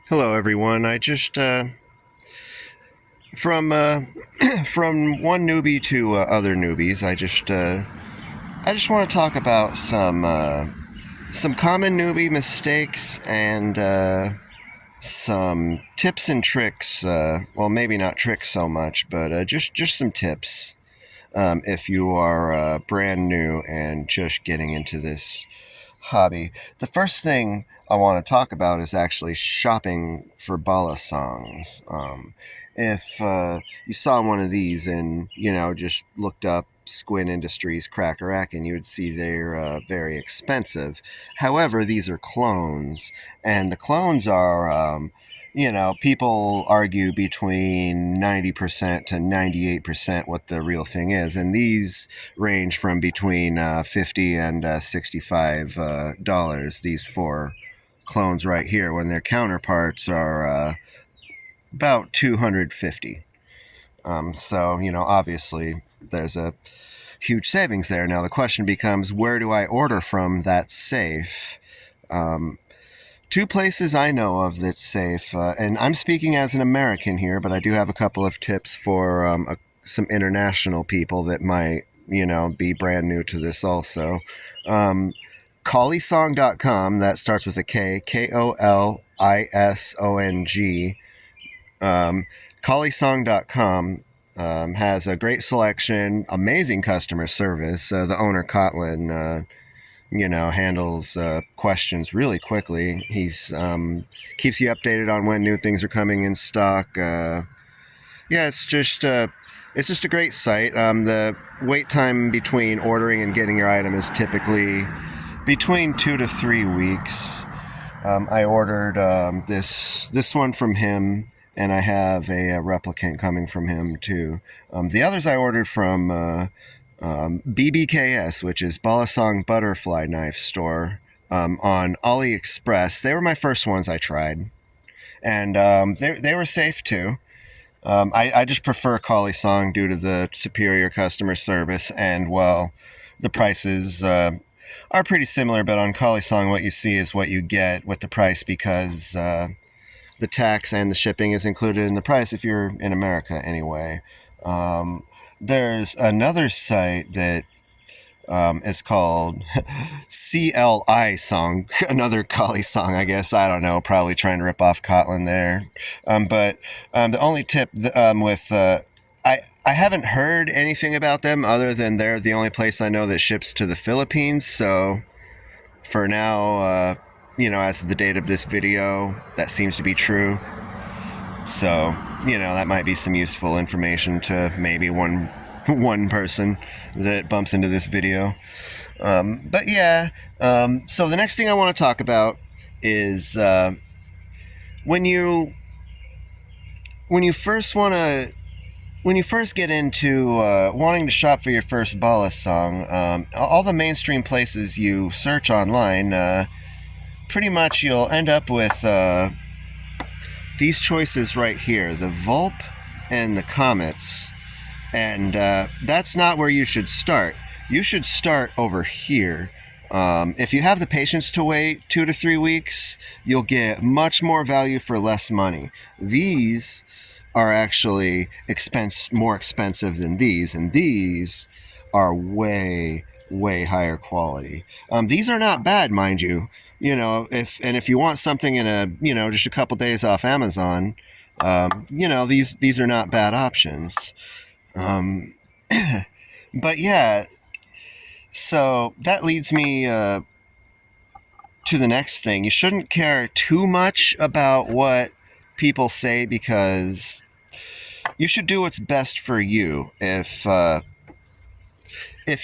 Hello, everyone. I just from from one newbie to other newbies. I just want to talk about some common newbie mistakes and some tips and tricks. Well, maybe not tricks so much, but just some tips. If you are brand new and just getting into this hobby. The first thing I want to talk about is actually shopping for balasongs. If you saw one of these and, just looked up Squint Industries Cracker Rack, and you would see they're very expensive. However, these are clones, and the clones are people argue between 90% to 98% what the real thing is. And these range from between 50 and $65. These four clones right here, when their counterparts are about 250. So, obviously there's a huge savings there. Now the question becomes, where do I order from that's safe? Two places I know of that's safe, and I'm speaking as an American here, but I do have a couple of tips for some international people that might, be brand new to this also. Kolisong.com, that starts with a K, Kolisong. Kolisong.com has a great selection, amazing customer service. The owner, Kotlin, handles questions really quickly. He's keeps you updated on when new things are coming in stock. It's just a great site. The wait time between ordering and getting your item is typically between 2 to 3 weeks. I ordered this one from him, and I have a replicant coming from him too. The others I ordered from BBKS, which is Balisong Butterfly Knife store, on AliExpress. They were my first ones I tried, and they were safe too. I just prefer Kolisong due to the superior customer service, and well, the prices are pretty similar. But on Kolisong, what you see is what you get with the price, because the tax and the shipping is included in the price if you're in America anyway. There's another site that is called CLI Song, another Kolisong, I guess. I don't know, probably trying to rip off Kotlin there. But the only tip with I haven't heard anything about them other than they're the only place I know that ships to the Philippines. So for now, as of the date of this video, that seems to be true. So, that might be some useful information to maybe one person that bumps into this video. So the next thing I want to talk about is when you first get into wanting to shop for your first balasong, all the mainstream places you search online, pretty much you'll end up with these choices right here, the Vulp and the Comets. And that's not where you should start. You should start over here. If you have the patience to wait 2 to 3 weeks, you'll get much more value for less money. These are actually more expensive than these, and these are way, way higher quality. These are not bad, mind you. If you want something in just a couple days off Amazon, these are not bad options. But yeah, so that leads me to the next thing. You shouldn't care too much about what people say, because you should do what's best for you. If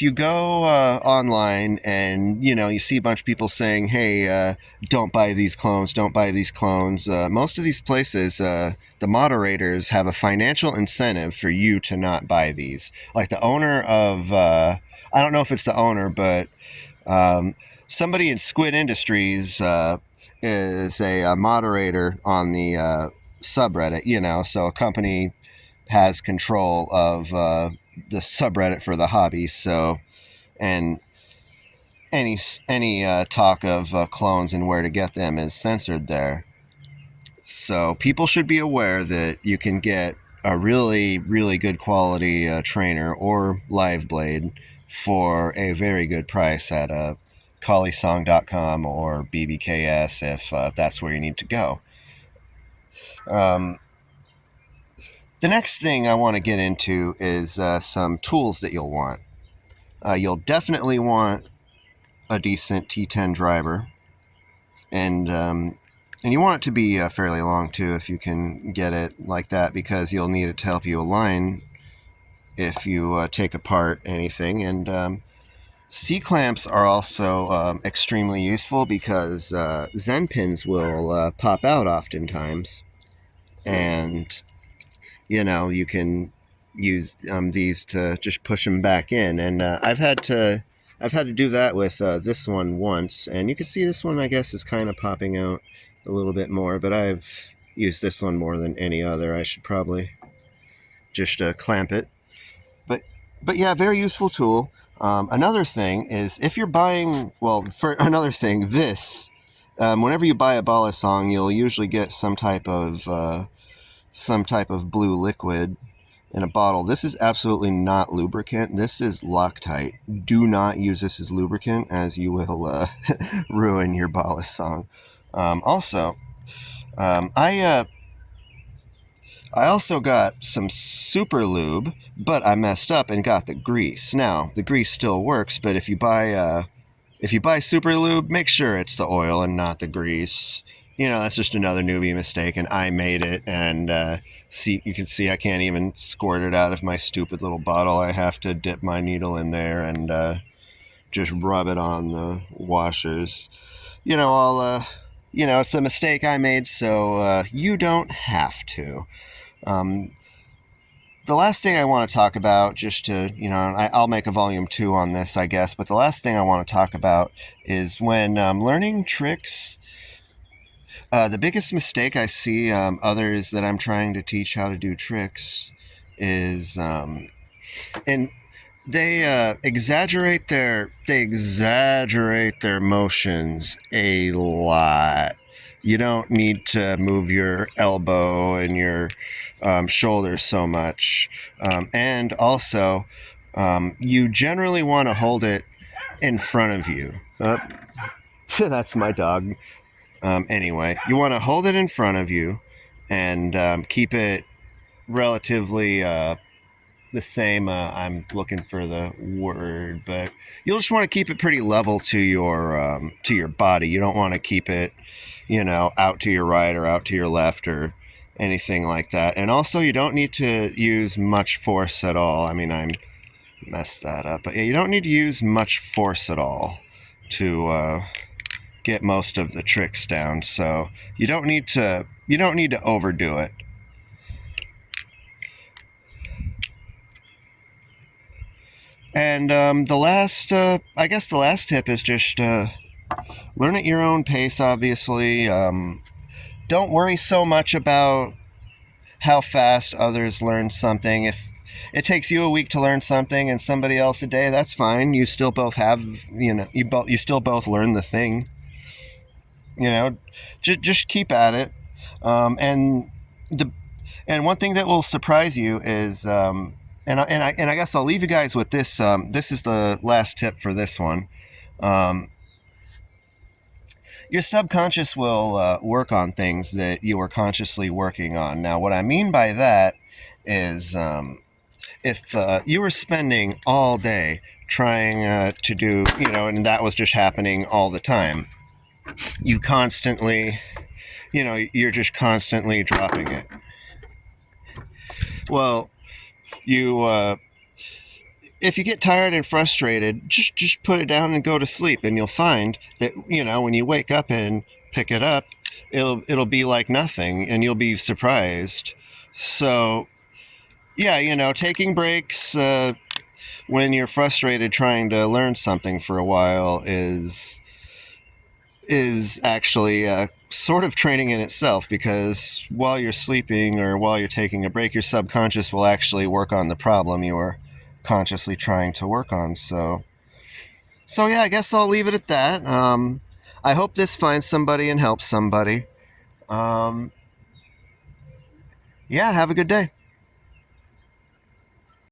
you go online and, you see a bunch of people saying, hey, don't buy these clones, most of these places, the moderators have a financial incentive for you to not buy these. Like the owner of, I don't know if it's the owner, but somebody in Squint Industries is a moderator on the subreddit, so a company has control of the subreddit for the hobby. So, and any talk of clones and where to get them is censored there. So people should be aware that you can get a really, really good quality trainer or live blade for a very good price at colliesong.com or BBKS if that's where you need to go. The next thing I want to get into is some tools that you'll want. You'll definitely want a decent T10 driver, and you want it to be fairly long too if you can get it like that, because you'll need it to help you align if you take apart anything. And C-clamps are also extremely useful because Zen pins will pop out oftentimes, and you can use these to just push them back in. And I've had to do that with this one once, and you can see this one, I guess, is kind of popping out a little bit more, but I've used this one more than any other. I should probably just clamp it. But yeah, very useful tool. Another thing is, if you're buying, whenever you buy a Balisong, you'll usually get some type of blue liquid in a bottle. This is absolutely not lubricant. This is Loctite. Do not use this as lubricant, as you will ruin your Balisong. I also got some super lube, but I messed up and got the grease. Now the grease still works, but if you buy super lube, make sure it's the oil and not the grease. That's just another newbie mistake, and I made it. And you can see I can't even squirt it out of my stupid little bottle. I have to dip my needle in there and just rub it on the washers. It's a mistake I made, so you don't have to. The last thing I want to talk about, just to, I'll make a volume 2 on this, I guess, but the last thing I want to talk about is when learning tricks. The biggest mistake I see others that I'm trying to teach how to do tricks is, and they exaggerate their motions a lot. You don't need to move your elbow and your shoulder so much, and also you generally want to hold it in front of you. That's my dog. Anyway, you want to hold it in front of you and keep it relatively the same. I'm looking for the word, but you'll just want to keep it pretty level to your body. You don't want to keep it, out to your right or out to your left or anything like that. And also, you don't need to use much force at all. I mean, I messed that up, but yeah, you don't need to use much force at all to get most of the tricks down. So you don't need to overdo it. And the last tip is just learn at your own pace. Obviously, don't worry so much about how fast others learn something. If it takes you a week to learn something and somebody else a day, that's fine. You still both have, you still both learn the thing. Just keep at it. And one thing that will surprise you is, and I guess I'll leave you guys with this. This is the last tip for this one. Your subconscious will work on things that you are consciously working on. Now, what I mean by that is, if you were spending all day trying to do, and that was just happening all the time, you're just constantly dropping it. Well, if you get tired and frustrated, just put it down and go to sleep, and you'll find that, when you wake up and pick it up, it'll be like nothing, and you'll be surprised. So, yeah, taking breaks when you're frustrated trying to learn something for a while is actually sort of training in itself, because while you're sleeping or while you're taking a break, your subconscious will actually work on the problem you are consciously trying to work on. So yeah, I guess I'll leave it at that. I hope this finds somebody and helps somebody. Yeah, have a good day.